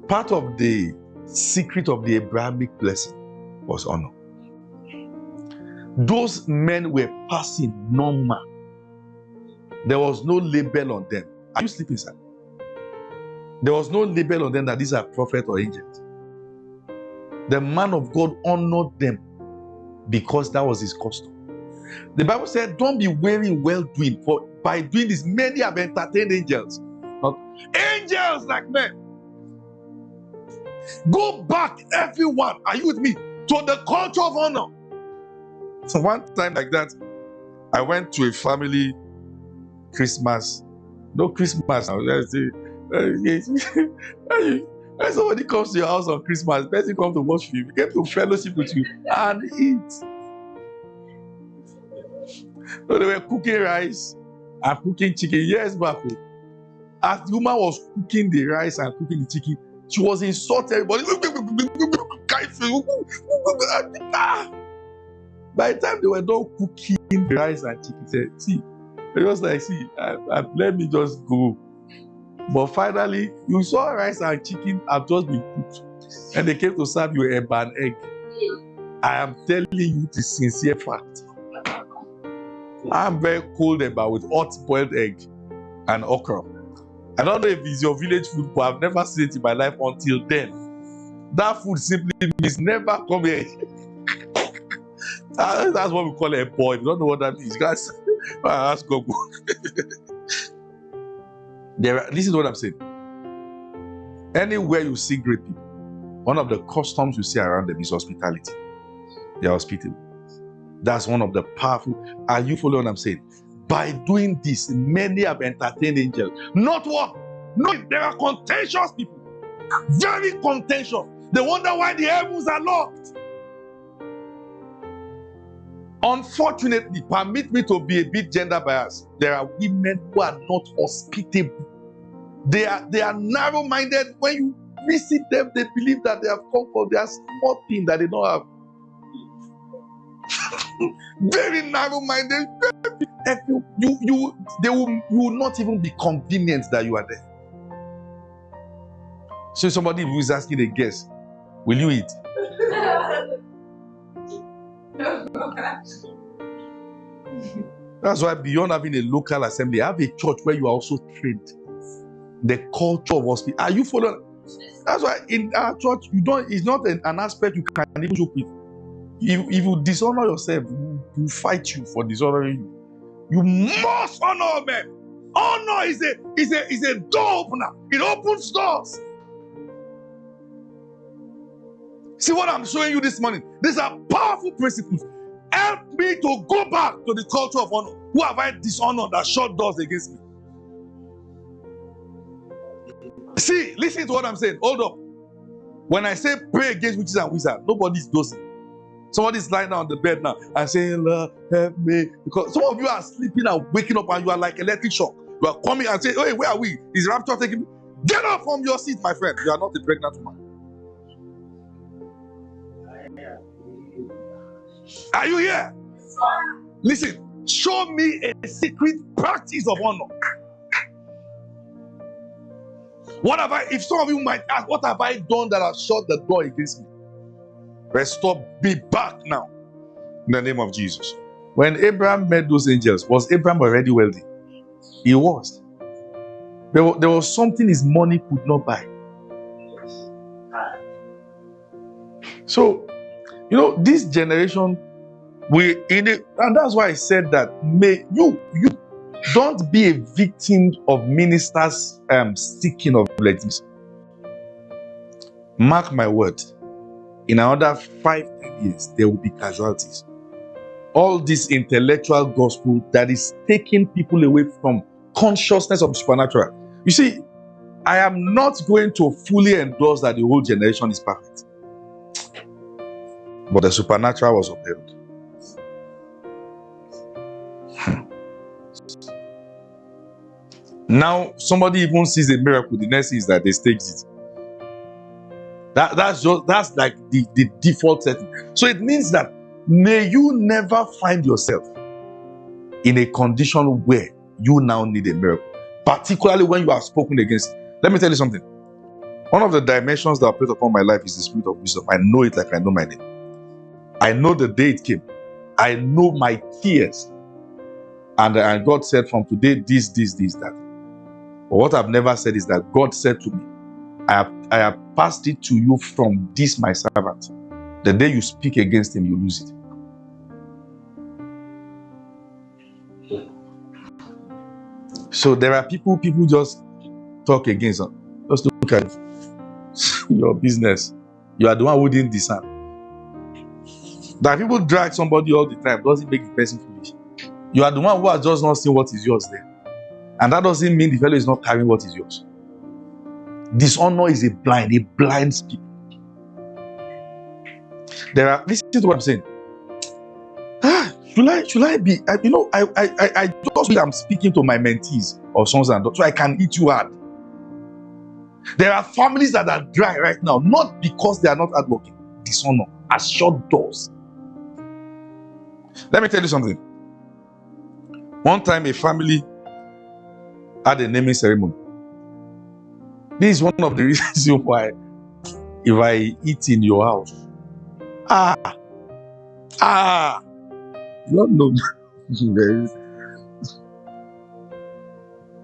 Part of the secret of the Abrahamic blessing was honor. Those men were passing normal. There was no label on them. Are you sleeping, sir? There was no label on them that these are prophets or angels. The man of God honored them because that was his custom. The Bible said, don't be weary in well-doing, for by doing this, many have entertained angels. Not angels like men. Go back, everyone. Are you with me? To the culture of honor. So one time like that, I went to a family Christmas. No Christmas. Somebody comes to your house on Christmas, person comes to watch you, came to fellowship with you and eat. So they were cooking rice and cooking chicken. Yes, back. As the woman was cooking the rice and cooking the chicken, she was insulting everybody. By the time they were done cooking the rice and chicken, said, see, they was like, see, let me just go. But finally, you saw rice and chicken have just been cooked, and they came to serve you a bad egg. I am telling you the sincere fact. I'm very cold about with hot boiled egg and okra. I don't know if it's your village food, but I've never seen it in my life until then. That food simply means never come here. That's what we call a boy. You don't know what that means, guys. Ask Google. This is what I'm saying. Anywhere you see great people, one of the customs you see around them is hospitality. They are hospitable. That's one of the powerful. Are you following what I'm saying? By doing this, many have entertained angels. Not what? No, there are contentious people. Very contentious. They wonder why the heavens are locked. Unfortunately, permit me to be a bit gender biased. There are women who are not hospitable. They are narrow-minded. When you visit them, they believe that they have come for their small thing that they don't have. Very narrow-minded. You will not even be convenient that you are there. So somebody who is asking a guest, will you eat? That's why beyond having a local assembly, have a church where you are also trained. The culture of hospitality. Are you following? That's why in our church, it's not an aspect you can even joke with. If you dishonor yourself, we fight you for dishonoring you. You must honor men. Honor is a door opener. It opens doors. See what I'm showing you this morning? These are powerful principles. Help me to go back to the culture of honor. Who have I dishonored that shut doors against me? See, listen to what I'm saying. Hold up. When I say pray against witches and wizards, nobody's dosing. Somebody's lying down on the bed now and saying, Lord, help me. Because some of you are sleeping and waking up and you are like electric shock. You are coming and saying, hey, where are we? Is rapture taking me? Get up from your seat, my friend. You are not a pregnant woman. Are you here? Listen, show me a secret practice of honor. What have I, if some of you might ask, what have I done that has shut the door against me? Restore, be back now. In the name of Jesus. When Abraham met those angels, was Abraham already wealthy? He was. There was something his money could not buy. So, this generation, and that's why I said that, may you don't be a victim of ministers seeking of legitimacy. Mark my word, in another 5-10 years, there will be casualties. All this intellectual gospel that is taking people away from consciousness of the supernatural. You see, I am not going to fully endorse that the whole generation is perfect. But the supernatural was upheld. Now, somebody even sees a miracle, the next thing is that they stage it. That's like the default setting. So it means that may you never find yourself in a condition where you now need a miracle, particularly when you are spoken against. Let me tell you something. One of the dimensions that I put upon my life is the spirit of wisdom. I know it like I know my name. I know the day it came. I know my tears. And God said from today, this, that. But what I've never said is that God said to me, I have passed it to you from this my servant. The day you speak against him, you lose it. So there are people just talk against them. Just look at your business. You are the one who didn't discern. That people drag somebody all the time doesn't make the person foolish. You are the one who has just not seen what is yours there. And that doesn't mean the fellow is not carrying what is yours. Dishonor is it blinds people. Listen to what I'm saying. Should I be, I just feel I'm speaking to my mentees or sons and daughters, so I can hit you hard. There are families that are dry right now, not because they are not hardworking. Dishonor has shut doors. Let me tell you something. One time a family had a naming ceremony. This is one of the reasons why if I eat in your house, you don't know.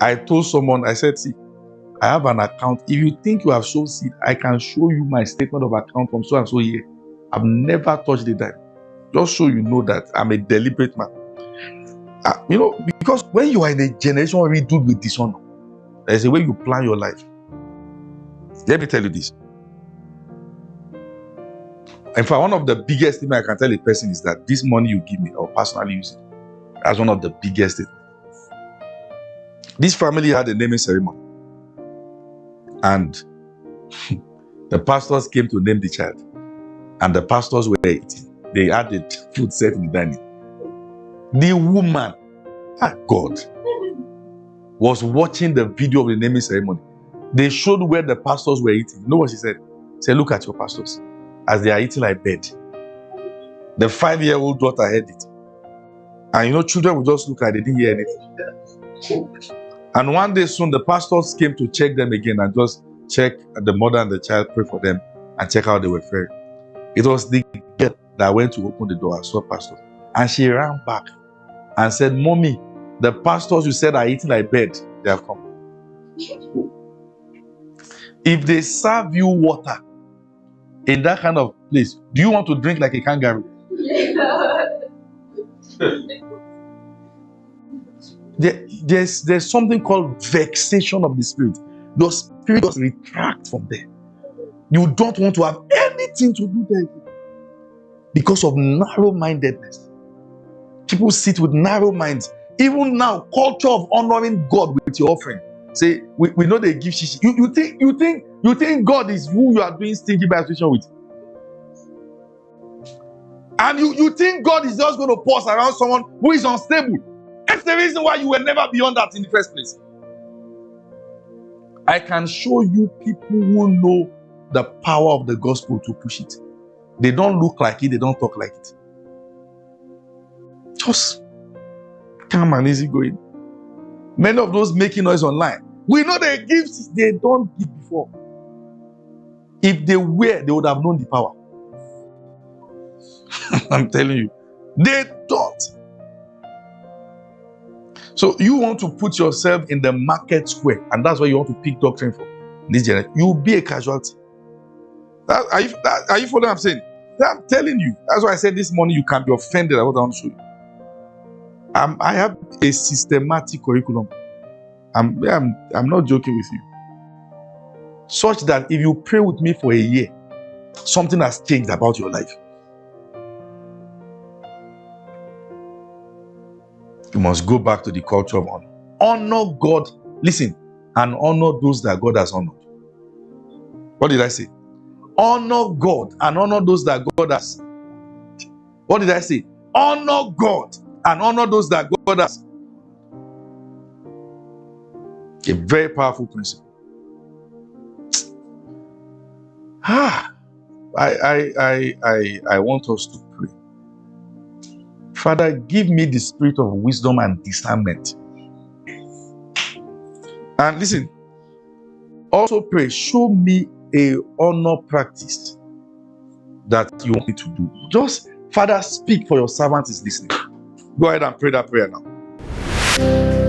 I told someone, I said, see, I have an account. If you think you have sown seed, I can show you my statement of account from so and so year. I've never touched the dime. Just so you know that I'm a deliberate man. Because when you are in a generation riddled with dishonor, there's a way you plan your life. Let me tell you this. In fact, one of the biggest things I can tell a person is that this money you give me, I'll personally use it. That's one of the biggest things. This family had a naming ceremony. And the pastors came to name the child. And the pastors were eating. They had the food set in the dining. The woman, God, was watching the video of the naming ceremony. They showed where the pastors were eating. You know what she said? She said, look at your pastors. As they are eating like bed. The 5-year-old daughter heard it. And children will just look at it, they didn't hear anything. And one day soon, the pastors came to check them again and just check the mother and the child, pray for them, and check how they were faring. It was the girl that went to open the door and saw pastor. And she ran back and said, Mommy, the pastors you said are eating like bed, they have come. If they serve you water in that kind of place, do you want to drink like a kangaroo? There's something called vexation of the spirit. Your spirit just retract from there. You don't want to have anything to do there because of narrow-mindedness. People sit with narrow minds. Even now, culture of honoring God with your offering. Say, we know they give shishi. You think God is who you are doing stingy by association with. And you think God is just going to pause around someone who is unstable. That's the reason why you were never beyond that in the first place. I can show you people who know the power of the gospel to push it. They don't look like it, they don't talk like it. Just calm and easy going. Many of those making noise online, we know they give, they don't give before. If they were, they would have known the power. I'm telling you, they don't. So you want to put yourself in the market square, and that's why you want to pick doctrine from this generation. You'll be a casualty. Are you following what I'm saying? I'm telling you. That's why I said this morning you can be offended at what I want to show you. I have a systematic curriculum. I'm not joking with you. Such that if you pray with me for a year, something has changed about your life. You must go back to the culture of honor. Honor God. Listen, and honor those that God has honored. What did I say? Honor God and honor those that God has. What did I say? Honor God and honor those that God has. A very powerful principle. I want us to pray. Father, give me the spirit of wisdom and discernment. And listen, Also pray, show me a honor practice that you want me to do. Just, Father, speak, for your servant is listening. Go ahead and pray that prayer now.